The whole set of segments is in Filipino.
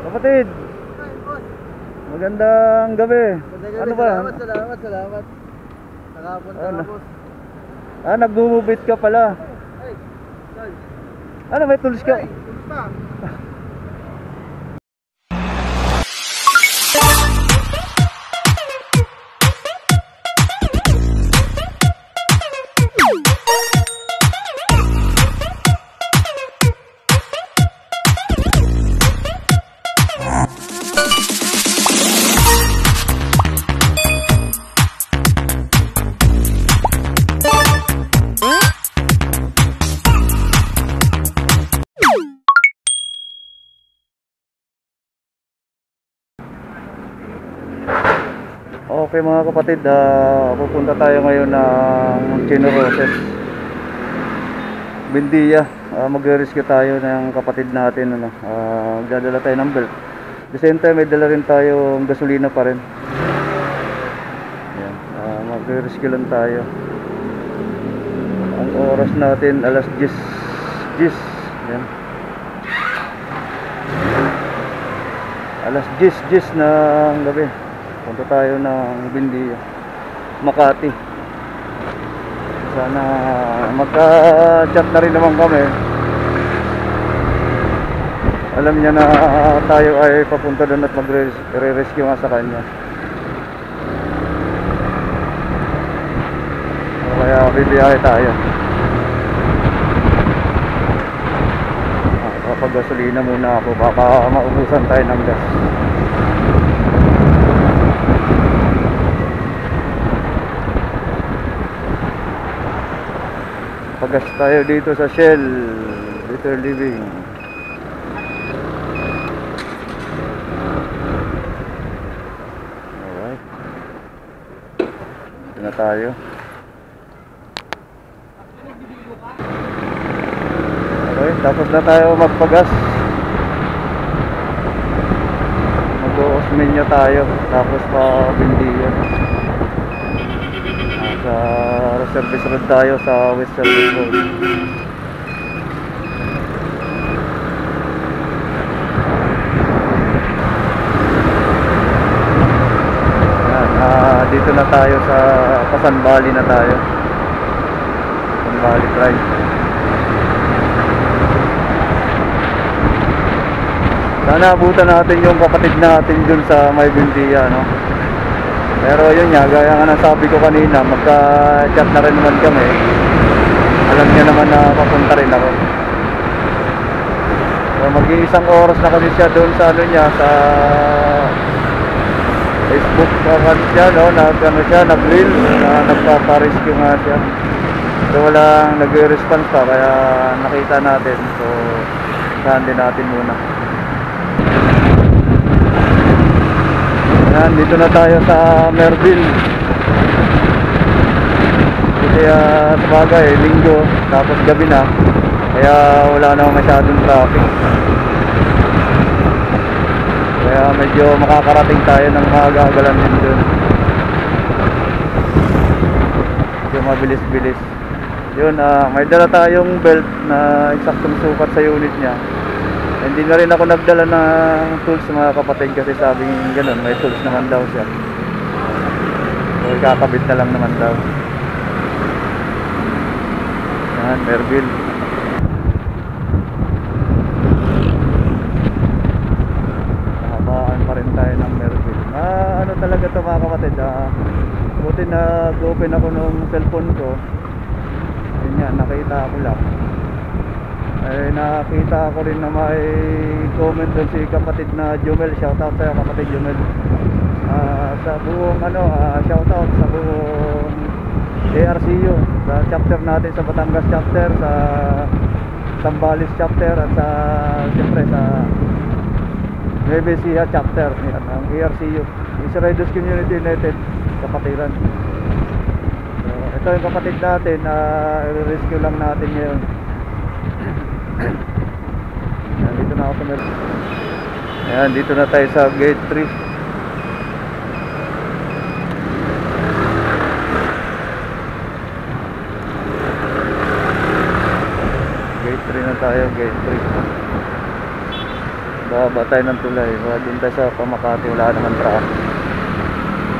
Kapatid, magandang gabi. Ano ba? Salamat. Nakapunta Ano? na, boss. Nag-move ka pala. Ay, saan? Ano, may tools ka? Ay, tools pa. Okay mga kapatid, pupunta tayo ngayon ng Chino Roses, Buendia. Magre-rescue tayo ng kapatid natin. Magdadala tayo ng belt. At the same time, may dala rin tayong gasolina pa rin. Ayan, magre-rescue lang tayo. Ang oras natin, alas 10. Ayan. Alas 10 ng gabi. Punta tayo ng Buendia, Makati. Sana magka-chat na rin naman kami. Alam niya na tayo ay papunta doon at magre-rescue nga sa kanya. Kaya bibiyahe tayo. Kapag gasolina muna ako, baka maubusan tayo ng gas. Pagas tayo dito sa Shell Better Living. Alright, ito na tayo. Okay, tapos na tayo magpagas. Mag-Osmeña tayo, tapos pa Buendia. Sa service road tayo sa West Service Road. Ayan, dito na tayo sa Pasan Valley na tayo. Pasan Valley Drive. Sana abutan natin yung kapatid natin dun sa may Buendia, no? Pero yun nga, gaya nga ng sabi ko kanina, magka-chat na rin naman kami. Alam niya naman na papunta rin ako. So, mag-iisang oras na kasi siya doon sa ano niya, sa Facebook account siya, no? Nag-reel, nagpaparescue nga siya. So walang nag-response pa, kaya nakita natin. So saan din natin muna. Ayan, dito na tayo sa Merville. Kasi sabagay, linggo, tapos gabi na, kaya wala na masyadong traffic. Kaya medyo makakarating tayo ng magagalan din dun. Medyo mabilis-bilis. Yun, may dala tayong belt na eksaktong sukat sa unit niya. Hindi na rin ako nagdala ng tools mga kapatid, kasi sabing ganun, may tools naman daw siya. So ikakabit na lang naman daw. Yan, Merville. Nahabaan pa rin tayo ng Merville. Ano talaga to mga kapatid, buti nag-open ako nung cellphone ko. Yun yan, nakita ko lang. Eh, nakita ko rin na may comment doon si kapatid na Jumel. Shoutout sa'yo kapatid Jumel. Sa buong shoutout sa buong ARCU, sa chapter natin sa Batangas chapter, sa Zambales chapter, at sa siyempre sa Nueva Ecija chapter. Yan, ang ARCU, Israelis Community United kapatiran. So, ito yung kapatid natin na rescue lang natin ngayon. Dito na ako sa Merville. Ayan, dito na tayo sa gate 3. Gate 3 na tayo, gate 3. Baba tayo ng tulay. Doon tayo sa Pamakati, wala naman traffic.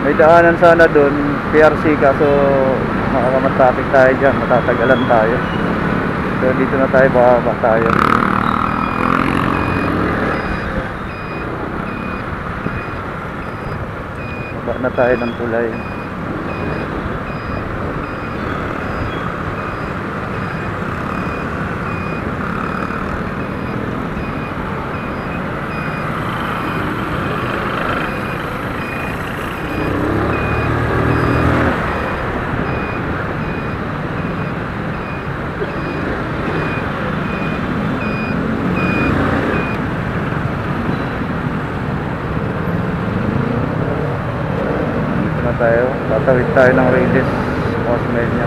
May daanan sana doon, PRC, kaso makakamat-traffic tayo dyan, matatagalan tayo. So dito na tayo, baba tayo. Baba na tayo ng tulay. Tayo, tatawid tayo ng Reyes Osmeña.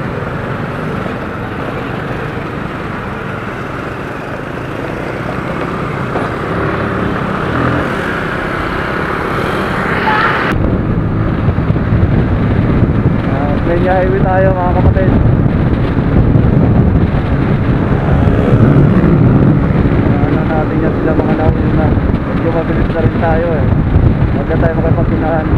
Osmeña highway tayo mga kapatid. Ano natin yan sila mga nauna. Medyo mabilis na rin tayo eh. Huwag na tayo makapagpinahan.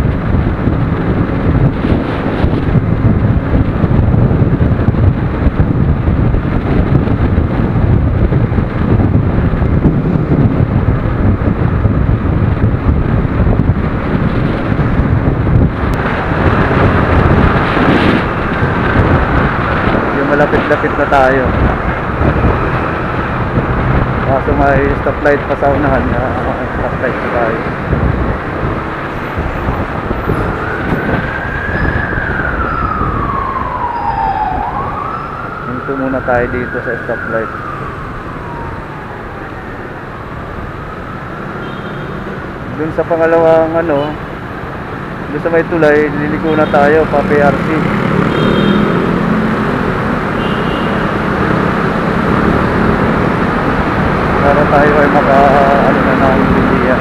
Malapit-lapit na tayo. Kaso may stoplight pa sa unahan na stoplight pa tayo. Hinto muna tayo dito sa stoplight. Dun sa pangalawang dun sa may tulay, liliko na tayo pa PRC. Para tayo ay na ng Buendia.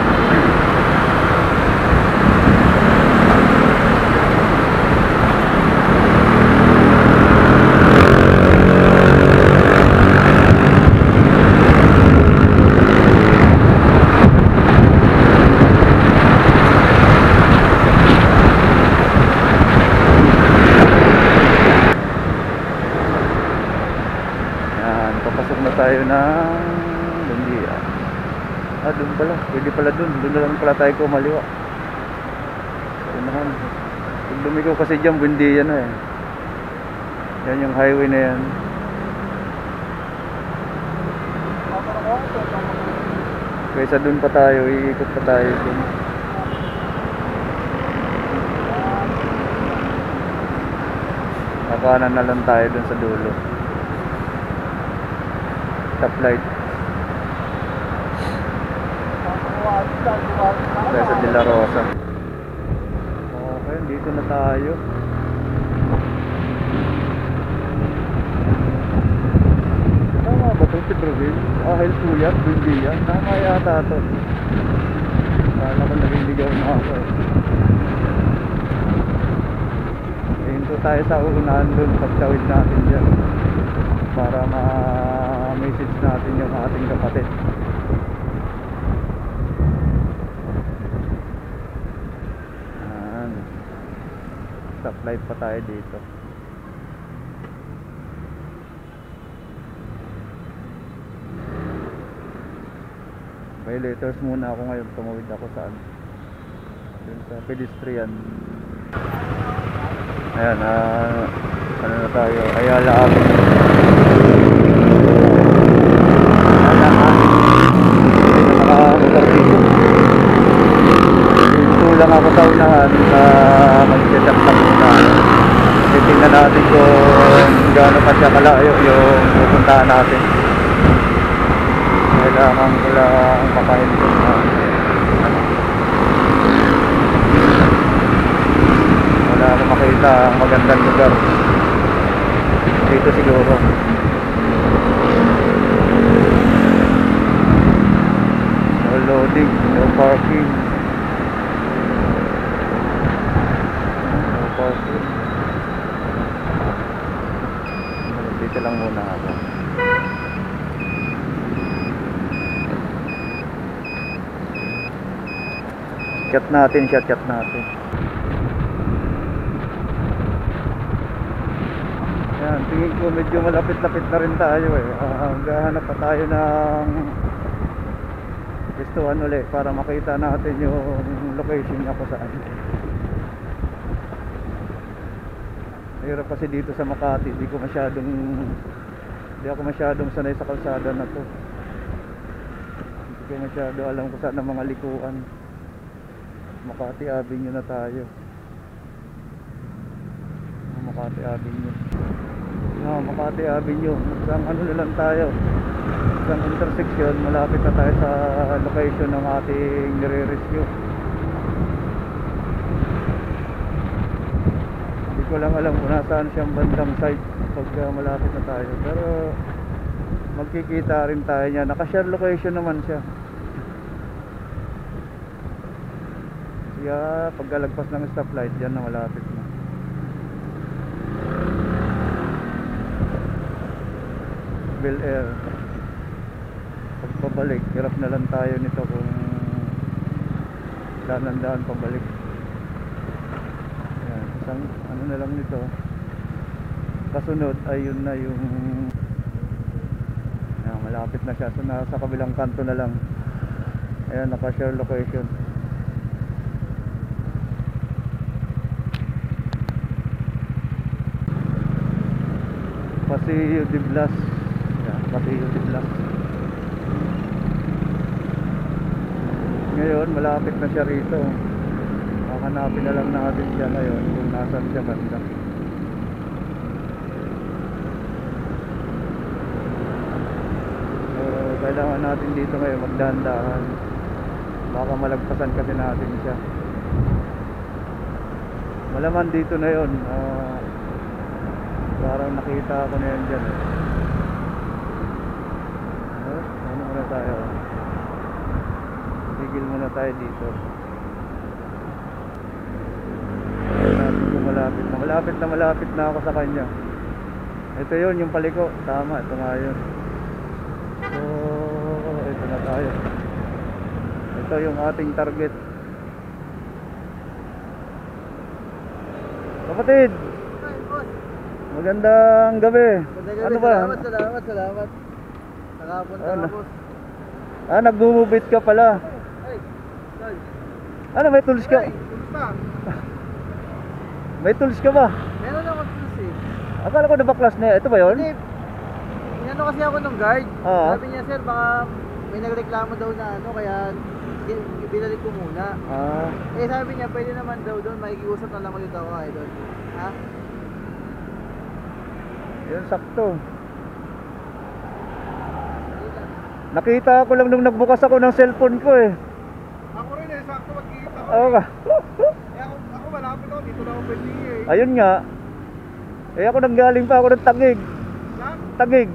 Yan, papasok na tayo ng Buendia. Doon pala, pwede pala doon na lang pala tayo kumaliwa. Unahan. Pag lumiko kasi dyan, Buendia na eh. Yan yung highway na yan. Kaysa doon pa tayo, iikot pa tayo doon. Kakanan na lang tayo doon sa dulo. Stoplight. Tayo sa De La Rosa. Okay, dito na tayo. Tama ba ito si Provil? Ahel Tuyat, Buendia. Tama yata ito. Kala ko naliligaw na ako eh. Hinto tayo sa unahan doon, pagtawid natin dyan para ma-message natin yung ating kapatid. Stoplight pa tayo dito. May letters muna ako ngayon. Tumawid ako saan? Dun sa pedestrian. Ayan, ano na tayo? Ayala Avenue. Lang ako sa unahan na mag-check na muna. Titingnan natin kung gaano pa siya kalayo yung pupuntahan natin. Kailangan ko lang makahinto na wala akong makita ang magandang lugar dito siguro. No loading, no parking. Dito lang muna ako. Chat natin siya, chat natin. Yan, tingin ko medyo malapit-lapit na rin tayo eh. Gahanap pa tayo ng gustuhan ulit para makita natin yung location niya kung saan. Hirap kasi dito sa Makati, hindi ako masyadong sanay sa kalsada na to. Hindi ko masyado alam kung saan ang mga likuan. Makati Avenue na tayo. Makati Avenue. Makati Avenue. Isang ano na lang tayo. Isang intersection, malapit na tayo sa location ng ating nire-rescue. Hindi ko lang alam kung nasaan siyang bandang side pag malapit na tayo. Pero magkikita rin tayo niya. Naka-share location naman siya. Kaya pagkalagpas ng stoplight, yan na malapit na. Bel Air. Pagpabalik, hirap na lang tayo nito kung dahan-dahan pabalik. Yan, isang ano na lang nito. Kasunod ayun na yung malapit na siya. So nasa kabilang kanto na lang. Ayan, naka-share location. Paseo de Blas. Yan, Paseo de Blas. Ngayon, malapit na siya rito. Hahanapin na lang natin siya ngayon kung nasan siya banda. So, kailangan natin dito ngayon magdahan-dahan. Baka malagpasan kasi natin siya. Malaman dito na yun. Parang nakita ko na yan dyan eh. Ano muna tayo? Tigil muna tayo dito. Natin kung malapit na ako sa kanya. Ito yun, yung paliko. Tama, ito nga yun. So, ito na tayo. Ito yung ating target. Kapatid, magandang gabi. Ano ba? Salamat. Nakapunta Ano? na, boss. Nag-move ka pala. Ay, Tol. Ano, may tools ka? Ay, kumusta? May tools ka ba? Meron ako tools eh. Akala ko nabaklas na. Ito ba yun? Hindi. Inano kasi ako ng guard. Oo. Sabi niya, sir, baka may nagreklamo daw na ano, kaya binalik ko muna. Eh, sabi niya, pwede naman daw doon, makikiusap na lang ulit ako kay doon. Ha? Yun, sakto. Nakita ko lang nung nagbukas ako ng cellphone ko eh. Ako rin eh, sakto magkikita ko. Oo ka. Eh, ako malapit ako, dito na ako pwede eh. Ayun nga. Eh ako nanggaling pa ako ng Tagig. Lang? Tagig.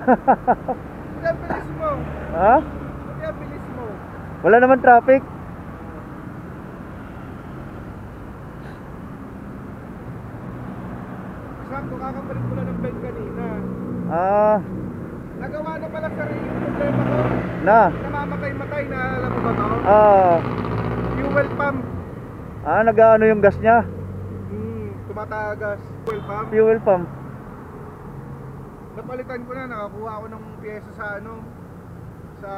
Kaya bilis mo. Ha? Kaya bilis mo. Wala naman traffic. Sakto, kakabalik ko lang ng bed kanina. Nagawa na pala sir yung problema ko. Namamatay-matay na, alam mo ba to? Fuel pump. Nag-ano yung gas niya? Tumatagas. Fuel pump. Fuel pump. Napalitan ko na, nakakuha ako ng pyesa sa ano, sa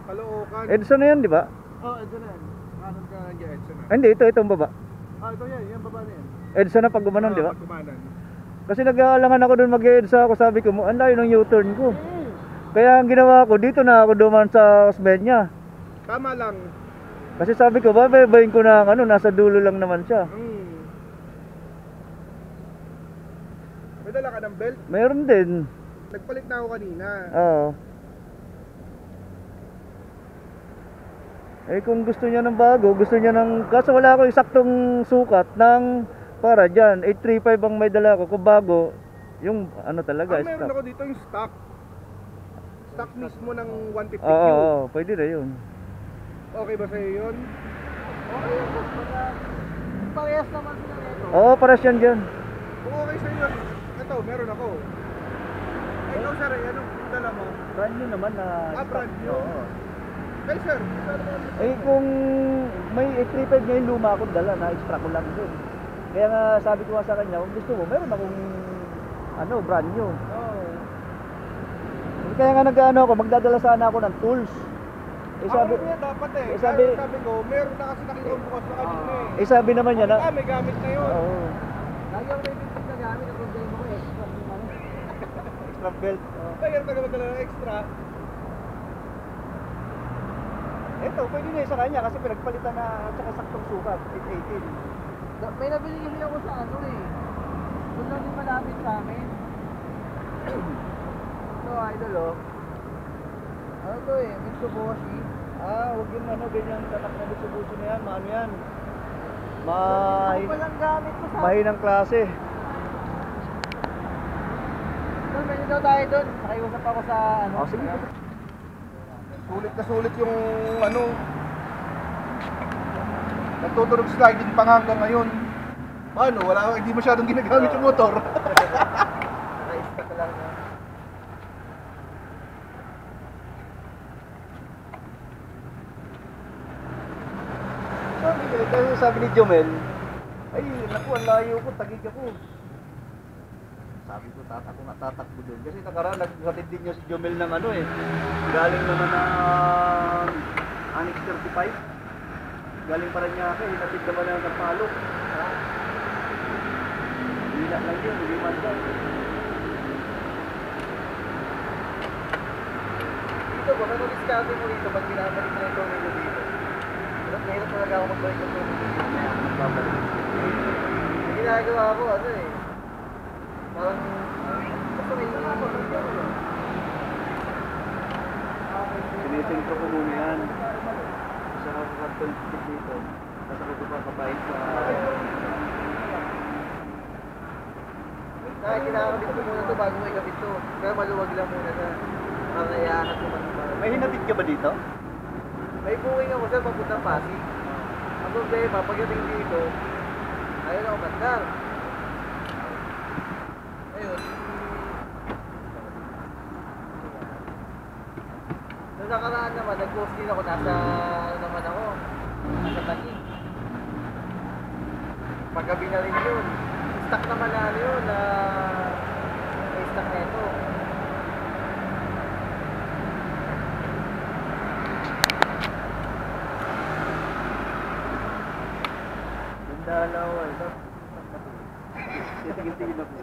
Caloocan. Edson na yan, di ba? Edson na yan. Kanan ka nandiyan, Edson na. Hindi, ito baba. Ito yan, yung baba na yan. Edson na pag gumanon, di ba? Pag gumanan. Kasi nag-aalangan ako doon mag-EDSA ako, sabi ko, ang layo ng U-turn ko. Kaya ang ginawa ko, dito na ako duman sa Osmeña. Tama lang. Kasi sabi ko, babayin ko na ano, nasa dulo lang naman siya. May dala ka ng belt? Mayroon din. Nagpalit na ako kanina. Oo. Eh kung gusto niya ng bago, gusto niya ng... Kaso wala ako eksaktong sukat ng para dyan. 835 ang may dala ko. Kung bago, yung ano talaga, meron stock. ako dito yung stock. Stock mismo ng 150Q. Oo, pwede na yun. Okay ba sa'yo yun? Okay yun. Parehas naman sila nito. Oo, pares yan dyan. Kung okay sa'yo yun, ito, meron ako. Ikaw sir, anong dala mo? Brand new naman na brand new? Oo. Hey sir, Eh kung may 835 ngayon luma akong dala, na extra ko lang din. Kaya nga sabi ko nga sa kanya, kung gusto mo, meron akong brand new. Kaya nga nag-ano ako, magdadala sana ako ng tools. Sabi dapat sabi ko, meron na kasi nakikita na kanina eh. Sabi naman niya na may gamit na yun. Oo. Lagi ako may bibig na gamit, ang problema ko extra yung ano. Extra belt. Kaya taga magdala ng extra. Ito, pwede na sa kanya kasi pinagpalitan na at saka saktong sukat, 818. May nabili kasi ako sa ano eh. Doon lang din malapit sa amin. Ito, idol oh. Ano to eh, Mitsubishi. Huwag yung ganyan tatak na Mitsubishi na yan, maano yan. Ano pa lang gamit ko sa... Mahinang klase. Doon, pwede daw tayo doon. Nakiusap ako sa ano. Sige. Sulit na sulit yung ano. Nagtutunog sliding pa nga hanggang ngayon. Paano? Hindi masyadong ginagamit yung motor. Naka-ista ka lang na. Kasi sabi ni Jomel, ay naku, ang layo ko, tagig ako. Sabi ko, tatakbo doon. Kasi nakaraan, naghatid din niya si Jomel ng galing naman ng Annex 35. Galing pa rin niya ako, hinatid naman na ng Palok. Hila lang yun, hindi man daw. Dito ba, ano discount mo dito pag pinabalik na ito nito dito? Mahirap talaga ako magbalik ng ito dito. Ang ginagawa ko, parang basta may mga ako. Sinisintro ko muna yan. Isa ka kakatulpit dito. Tapos ako papapahit sa... Kinakabit ko muna ito bago mo ikabit ito. Pero maluwag lang muna na. Para iangat ko man. May hinabit ka ba dito? May buwing ako sir, papuntang Pasig. Ang problema, pagdating dito, ayaw na ako mandar. Ayun. Noong nakaraan naman, nag-post din ako, nasa Taguig. Paggabi na rin yun. Stock naman na yun, may stock na ito. Dalawa, titigil-tigil ako.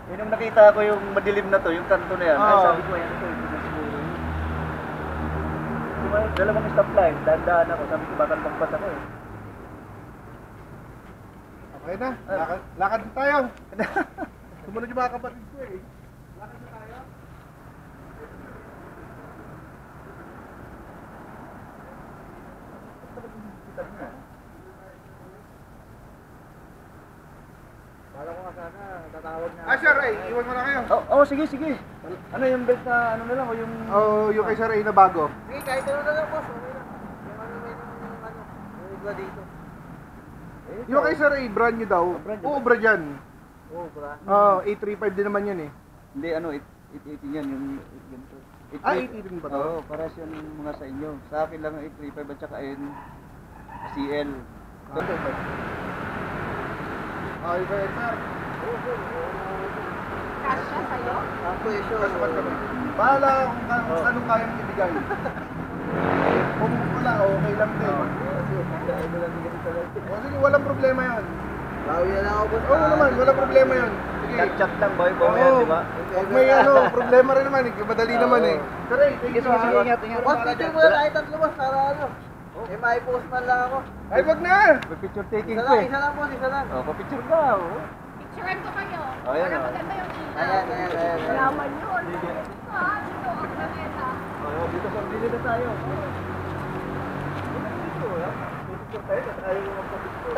Yun yung nakita ko yung madilim na to, yung kanto na yan. Ay, sabi ko, ayan ito, ito na siguro. Dalawang stoplight, dahan-dahan ako. Sabi ko, bakal magpas ako eh. Okay na, lakad na tayo. Sumunod yung mga kapatid ko eh. Lakad na tayo. Kala ko nga sana, tatawag na. Sir Ray, iwan mo na kayo. Sige. Ano yung belt na ano na lang o yung... Yung kay Sir Ray na bago. Sige, kahit ano na lang boss, okay lang. Yung yung igla dito. Yung kay Sir Ray, brand new daw. Brand new. Ubra dyan. Bra. 835 din naman yun eh. Hindi, 880 yan, yung ganito. 880 rin ba to? Oo, para siya yung mga sa inyo. Sa akin lang ang 835 at saka yun, CL. Okay ba yun, sir? Kasya sa'yo? Ang presyo. Kasukat kami. Bahala kung anong kayang ibigay. Kung wala, okay lang din. Sige, walang problema yan. Bawi na lang ako boss. Oo naman, walang problema yan. Sige. Chat lang, boy, yan, di ba? Pag may problema rin naman, madali naman eh. Sir Ray, thank you. Sige, ingat. Boss, picture muna tayo tatlo boss, para ano. Eh, mai-post man lang ako. Ay, wag na! May picture taking Isa ko lang, eh. isa lang boss, isa lang. Pa-picture ka, Picturean ko kayo. Ayan, Para oh. maganda yung kita. Ayan. Yaman yun. Dito ang planeta. Dito na tayo. Dito, ha? Picture tayo, ayaw mo magpa-picture.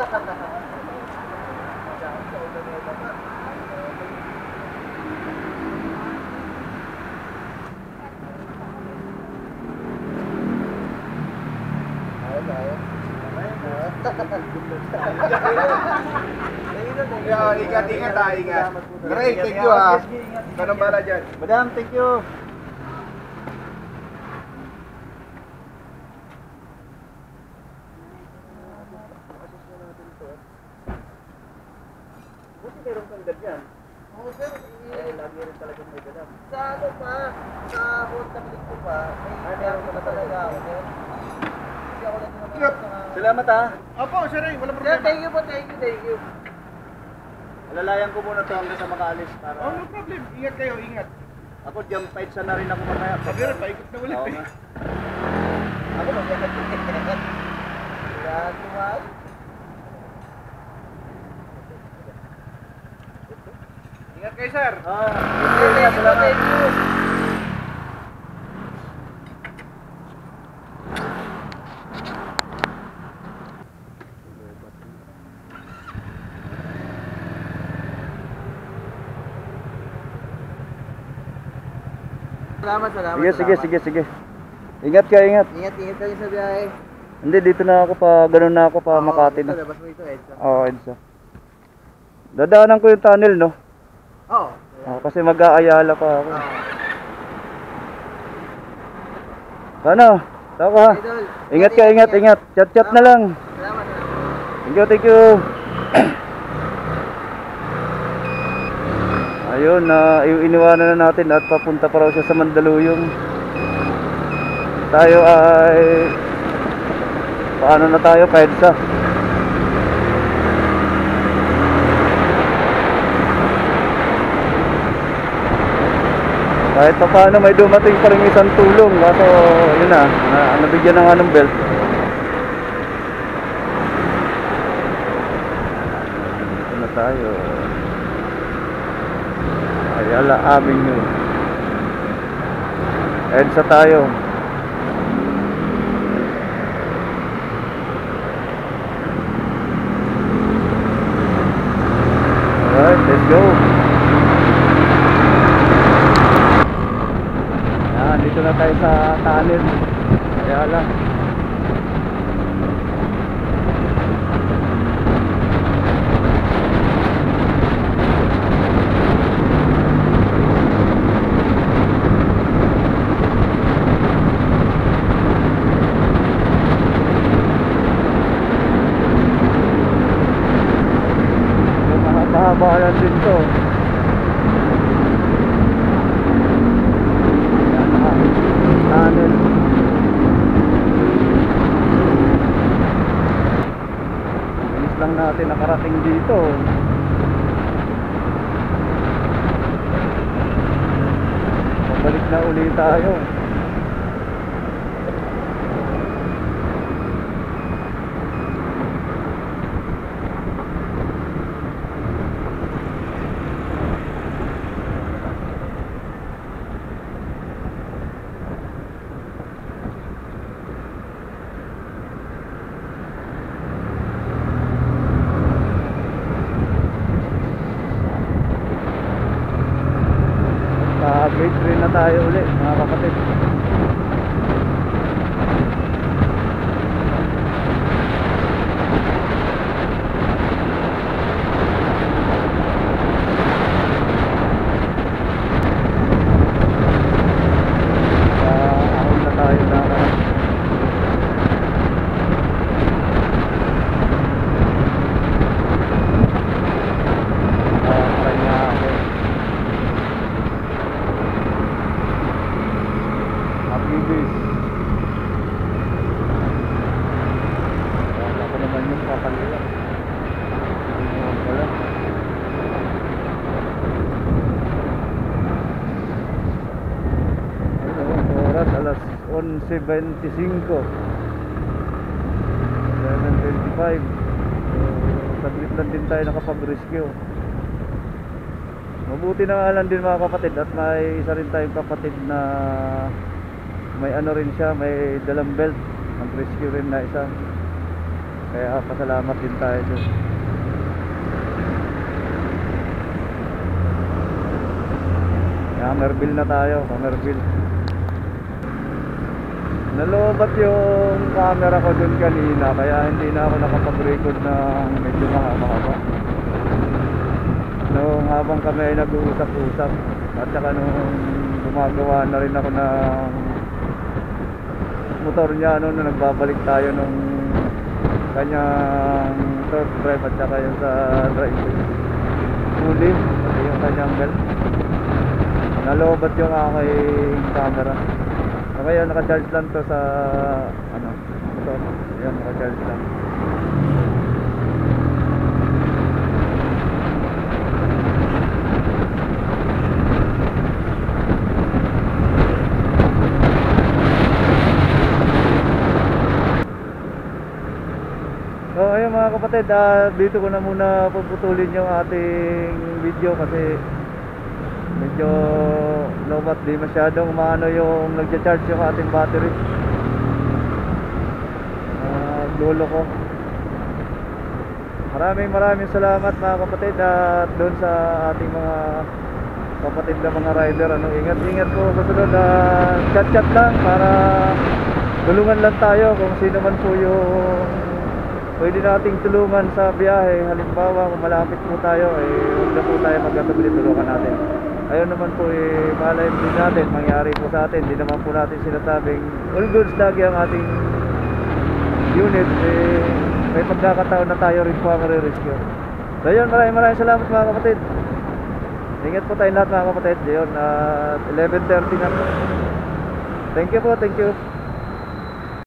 Ingat ha, ingat. Ray, thank you ha. Ikaw nang bala dyan. Madam, thank you. meron kang ganyan. Oo, sir. Eh, lagi rin talaga may ganap. Sa ano pa, sa contact link ko pa, may meron meron ka pa talaga ako, sir. Hindi ako lang naman Yep. Salamat ha. Opo, sir, wala Sir, problema. thank you po, thank you, thank you. Alalayan ko muna to hanggang sa makaalis para... Oh, no problem. Ingat kayo, ingat. Ako, jump fight na rin ako mamaya. Sabi rin, paikot na ulit Oo eh. nga. Ako mag-ingat. Yan, tumal. Ingat kayo, sir. Ah, Thank you, salamat. thank you. Salamat, salamat. Sige, sige, salamat. sige, sige. Ingat ka, ingat. Ingat, ingat kayo sa biyahe. Hindi, dito na ako pa, ganun na ako pa Makati Ito, na. labas mo ito, Edsa. Oo, Edsa. Dadaanan ko yung tunnel, no? Oo. Kasi mag-aayala pa ako. Oo. Ano? Tao ka ha? Idol. Ingat ka, ingat, ingat. Chat-chat na lang. Salamat, salamat. Thank you, thank you. Ayun, iniwanan na natin at papunta pa raw siya sa Mandaluyong. Tayo ay... Paano na tayo? Paedsa. Kahit pa paano may dumating pa rin isang tulong. Kaso yun na, nabigyan na nga ng belt. Ito na tayo. Ayala Avenue. EDSA tayo. Alright, let's go. Yan, dito na tayo sa tunnel. Ayala. Mahaba lang din to. Yan na, tunnel. Bilis lang natin nakarating dito. Pabalik na uli tayo. Grade 3 na tayo ulit mga kapatid. Ahon na tayo na Happy wala pa naman yung kakalila. Wala. Oras alas 11:25. 11:25. Saglit lang din tayo nakapag-rescue. Mabuti na nga lang din mga kapatid at may isa rin tayong kapatid na may ano rin siya, may dalang belt. Nag-rescue rin na isa. Kaya pasalamat din tayo doon. Hammerville na tayo, Hammerville. Nalobat yung camera ko doon kanina kaya hindi na ako nakapag-record ng medyo mahaba-haba. Nung habang kami ay nag-uusap-usap at saka nung gumagawa na rin ako ng motor niya nung nagbabalik tayo nung kanyang third drive at saka yung sa drive. huli, pati yung kanyang belt. Nalobat yung aking camera. So ngayon naka-charge lang to sa ano, ito. Ayan, naka-charge lang. So ayun mga kapatid, dito ko na muna puputulin yung ating video kasi medyo lobat, di masyadong maano yung nagcha-charge yung ating battery. Lolo ko. Maraming salamat mga kapatid at doon sa ating mga kapatid na mga rider, ano, ingat po sa sunod. Chat lang para tulungan lang tayo kung sino man po yung pwede nating tulungan sa biyahe. Halimbawa kung malapit po tayo, huwag na po tayo magkatabi, tulungan natin. Ayun naman po, malay din natin mangyari po sa atin. Hindi naman po natin sinasabing all goods lagi ang ating unit. May pagkakataon na tayo rin po ang re-rescue. So yun, maraming salamat mga kapatid. Ingat po tayong lahat mga kapatid. Yun, 11:30 na po. Thank you po, thank you.